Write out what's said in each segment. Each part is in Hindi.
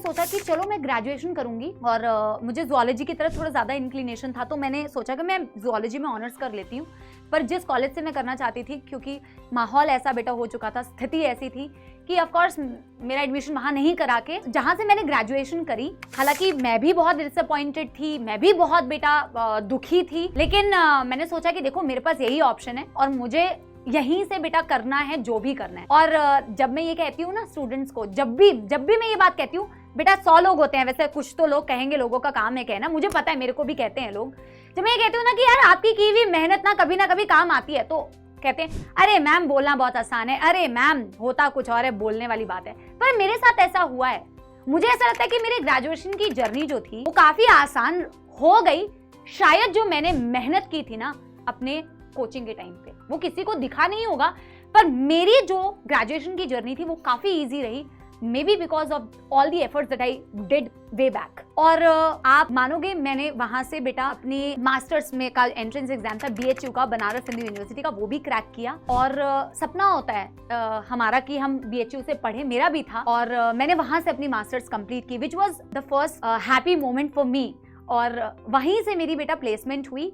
सोचा कि चलो मैं ग्रेजुएशन करूंगी और मुझे जूलॉजी की तरफ थोड़ा ज़्यादा इंक्लिनेशन था, तो मैंने सोचा कि मैं जूलॉजी में ऑनर्स कर लेती हूँ। पर जिस कॉलेज से मैं करना चाहती थी, क्योंकि माहौल ऐसा बेटा हो चुका था, स्थिति ऐसी थी कि ऑफ कोर्स मेरा एडमिशन वहाँ नहीं करा के जहाँ से मैंने ग्रेजुएशन करी। हालांकि मैं भी बहुत डिसअपॉइंटेड थी, मैं भी बहुत बेटा दुखी थी, लेकिन मैंने सोचा कि देखो मेरे पास यही ऑप्शन है और मुझे यहीं से बेटा करना है जो भी करना है। और जब मैं ये कहती हूँ ना स्टूडेंट्स को, जब भी मैं ये बात कहती हूँ, बेटा 100 लोग होते हैं, वैसे कुछ तो लोग कहेंगे, लोगों का काम है कहना, मुझे पता है, मेरे को भी कहते हैं लोग। जब मैं ये कहती हूँ ना कि यार आपकी की हुई मेहनत ना कभी काम आती है, तो कहते हैं अरे मैम बोलना बहुत आसान है, अरे मैम होता कुछ और है, बोलने वाली बात है। पर मेरे साथ ऐसा हुआ है। मुझे ऐसा लगता है कि मेरे ग्रेजुएशन की जर्नी जो थी वो काफी आसान हो गई, शायद जो मैंने मेहनत की थी ना अपने कोचिंग के टाइम पे, वो किसी को दिखा नहीं होगा, पर मेरी जो ग्रेजुएशन की जर्नी थी वो काफी इजी रही, may be because of all the efforts that I did way back. और आप मानोगे, मैंने वहां से बेटा अपनी मास्टर्स में का एंट्रेंस एग्जाम था BHU का, बनारस हिंदू यूनिवर्सिटी का, वो भी क्रैक किया। और सपना होता है हमारा कि हम BHU से पढ़े, मेरा भी था, और मैंने वहां से अपनी मास्टर्स कंप्लीट की, which was the first happy moment for me. और वहीं से मेरी बेटा प्लेसमेंट हुई।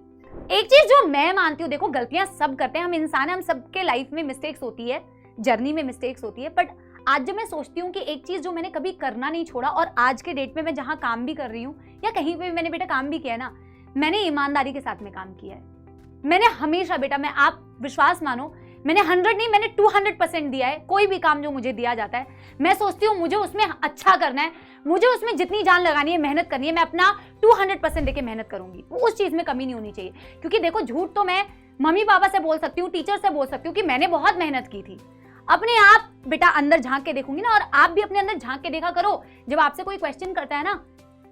एक चीज जो मैं मानती हूँ, देखो गलतियां सब करते हैं, हम इंसान हैं, हम सबके लाइफ में मिस्टेक्स होती है, जर्नी में मिस्टेक्स होती है, बट आज जब मैं सोचती हूँ कि एक चीज जो मैंने कभी करना नहीं छोड़ा, और आज के डेट में मैं जहाँ काम भी कर रही हूँ या कहीं पे भी मैंने बेटा काम भी किया है ना, मैंने ईमानदारी के साथ में काम किया है। मैंने हमेशा बेटा, मैं आप विश्वास मानो, मैंने 100 नहीं, मैंने 200% दिया है। कोई भी काम जो मुझे दिया जाता है, मैं सोचती हूँ मुझे उसमें अच्छा करना है, मुझे उसमें जितनी जान लगानी है, मेहनत करनी है, मैं अपना 200% देके मेहनत करूंगी, उस चीज में कमी नहीं होनी चाहिए। क्योंकि देखो झूठ तो मैं मम्मी पापा से बोल सकती हूँ, टीचर से बोल सकती हूँ कि मैंने बहुत मेहनत की थी। अपने आप बेटा अंदर झांक के देखूंगी ना, और आप भी अपने अंदर झांक के देखा करो। जब आपसे कोई क्वेश्चन करता है ना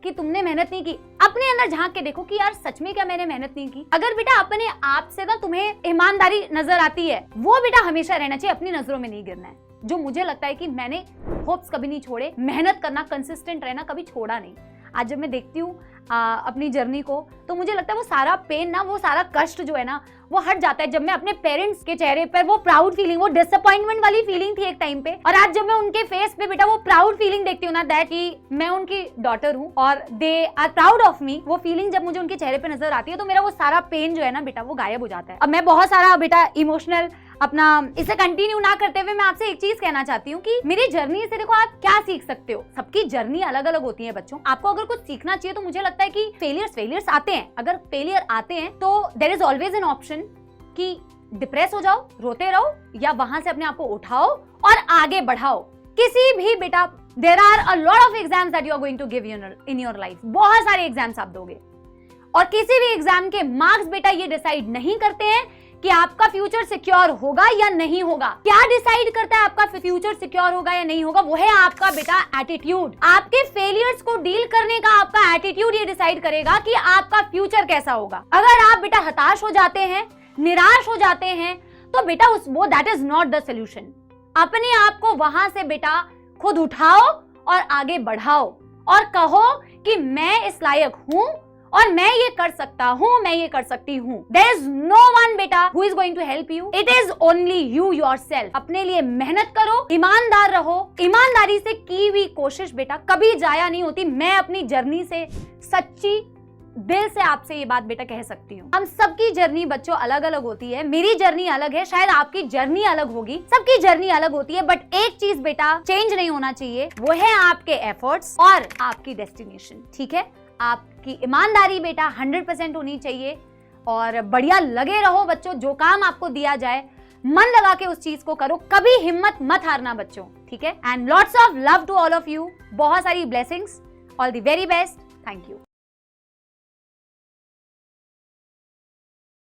कि तुमने मेहनत नहीं की, अपने अंदर झांक के देखो कि यार सच में क्या मैंने मेहनत नहीं की। अगर बेटा अपने आप से ना तुम्हें ईमानदारी नजर आती है, वो बेटा हमेशा रहना चाहिए, अपनी नजरों में नहीं गिरना है। जो मुझे लगता है कि मैंने होप्स कभी नहीं छोड़े, मेहनत करना, कंसिस्टेंट रहना कभी छोड़ा नहीं। आज जब मैं देखती हूँ अपनी जर्नी को, तो मुझे लगता है वो सारा पेन ना, वो सारा कष्ट जो है ना, वो हट जाता है जब मैं अपने पेरेंट्स के चेहरे पर वो प्राउड फीलिंग, वो डिसअपॉइंटमेंट वाली फीलिंग थी एक टाइम पे, और आज जब मैं उनके फेस पे बेटा वो प्राउड फीलिंग देखती हूँ ना, दैट कि मैं उनकी डॉटर हूँ और they are proud of me, वो फीलिंग जब मुझे उनके चेहरे पे नजर आती है, तो मेरा वो सारा पेन जो है ना बेटा वो गायब हो जाता है। अब मैं बहुत सारा बेटा इमोशनल अपना इसे कंटिन्यू ना करते हुए मैं आपसे एक चीज कहना चाहती हूँ कि मेरी जर्नी से देखो आप क्या सीख सकते हो। सबकी जर्नी अलग अलग होती है बच्चों। आपको अगर कुछ सीखना चाहिए तो मुझे लगता है कि फेलियर्स आते हैं, अगर फेलियर आते हैं तो there is always an option कि डिप्रेस हो जाओ, रोते रहो, या वहां से अपने आप को उठाओ और आगे बढ़ाओ। किसी भी बेटा there are a lot of exams that you are going to give in your life, बहुत सारे एग्जाम्स आप दोगे, और किसी भी एग्जाम के मार्क्स बेटा ये डिसाइड नहीं करते हैं कि आपका फ्यूचर सिक्योर होगा या नहीं होगा। क्या डिसाइड करता है आपका फ्यूचर सिक्योर होगा या नहीं होगा? वो है आपका बेटा एटीट्यूड। आपके फेलियर्स को डील करने का आपका एटीट्यूड ये डिसाइड करेगा कि आपका फ्यूचर कैसा होगा। अगर आप बेटा हताश हो जाते हैं, निराश हो जाते हैं, तो बेटा वो that is not the solution. अपने आप को वहां से बेटा खुद उठाओ और आगे बढ़ाओ और कहो कि मैं इस लायक हूं और मैं ये कर सकता हूँ, मैं ये कर सकती हूँ। There is no one बेटा who is going to help you. It is only you yourself. अपने लिए मेहनत करो, ईमानदार रहो। ईमानदारी से की हुई कोशिश बेटा कभी जाया नहीं होती। मैं अपनी जर्नी से सच्ची दिल से आपसे ये बात बेटा कह सकती हूँ। हम सबकी जर्नी बच्चों अलग अलग होती है। मेरी जर्नी अलग है, शायद आपकी जर्नी अलग होगी, सबकी जर्नी अलग होती है, बट एक चीज बेटा चेंज नहीं होना चाहिए, वो है आपके एफर्ट्स और आपकी डेस्टिनेशन। ठीक है, आपकी ईमानदारी बेटा 100% होनी चाहिए और बढ़िया लगे रहो बच्चों। जो काम आपको दिया जाए मन लगा के उस चीज को करो, कभी हिम्मत मत हारना बच्चों। ठीक है, and lots of love to all of you. बहुत सारी blessings, all the very best. Thank you.